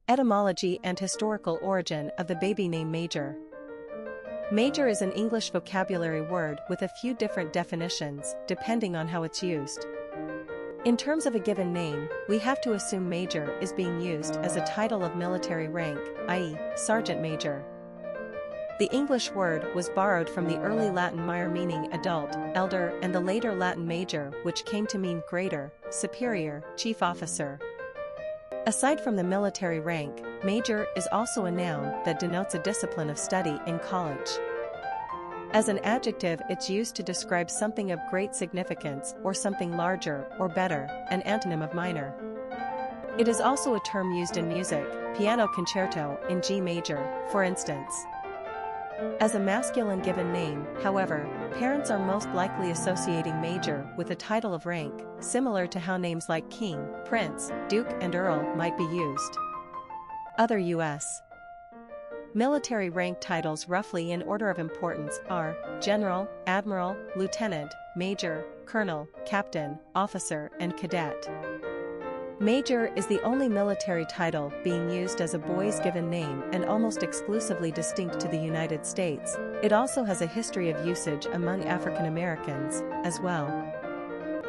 Etymology and historical origin of the baby name Major. Major is an English vocabulary word with a few different definitions, depending on how it's used. In terms of a given name, we have to assume major is being used as a title of military rank, i.e., sergeant major. The English word was borrowed from the early Latin major meaning adult, elder, and the later Latin major, which came to mean greater, superior, chief officer. Aside from the military rank, major is also a noun that denotes a discipline of study in college. As an adjective, it's used to describe something of great significance or something larger or better, an antonym of minor. It is also a term used in music, piano concerto in G major, for instance. As a masculine given name, however, parents are most likely associating major with a title of rank, similar to how names like king, prince, duke, and earl might be used. Other U.S. military rank titles roughly in order of importance are general, admiral, lieutenant, major, colonel, captain, officer, and cadet. Major is the only military title being used as a boy's given name and almost exclusively distinct to the United States. It also has a history of usage among African Americans, as well.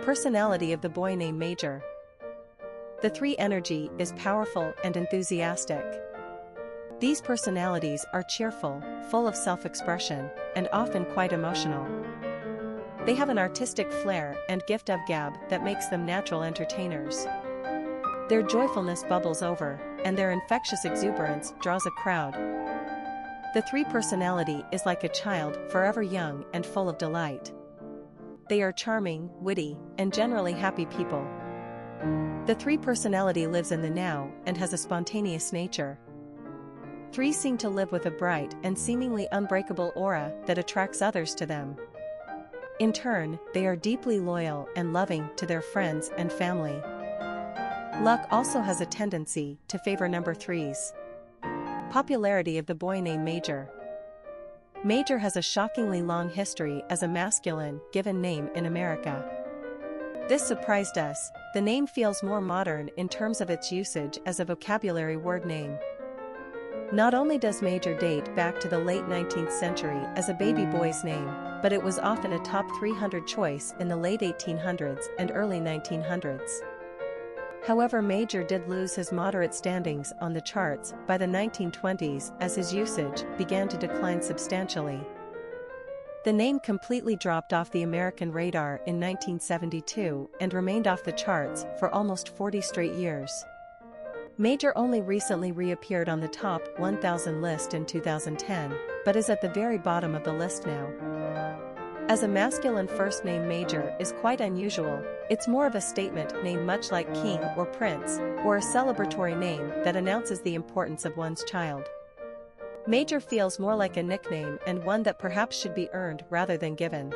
Personality of the boy named Major. The 3 energy is powerful and enthusiastic. These personalities are cheerful, full of self-expression, and often quite emotional. They have an artistic flair and gift of gab that makes them natural entertainers. Their joyfulness bubbles over, and their infectious exuberance draws a crowd. The 3 personality is like a child, forever young and full of delight. They are charming, witty, and generally happy people. The 3 personality lives in the now and has a spontaneous nature. 3 seem to live with a bright and seemingly unbreakable aura that attracts others to them. In turn, they are deeply loyal and loving to their friends and family. Luck also has a tendency to favor number 3s. Popularity of the boy named Major. Major has a shockingly long history as a masculine given name in America. This surprised us. The name feels more modern in terms of its usage as a vocabulary word name. Not only does Major date back to the late 19th century as a baby boy's name, but it was often a top 300 choice in the late 1800s and early 1900s. However, Major did lose his moderate standings on the charts by the 1920s as his usage began to decline substantially. The name completely dropped off the American radar in 1972 and remained off the charts for almost 40 straight years. Major only recently reappeared on the top 1,000 list in 2010, but is at the very bottom of the list now. As a masculine first name Major is quite unusual. It's more of a statement name much like king or prince, or a celebratory name that announces the importance of one's child. Major feels more like a nickname and one that perhaps should be earned rather than given.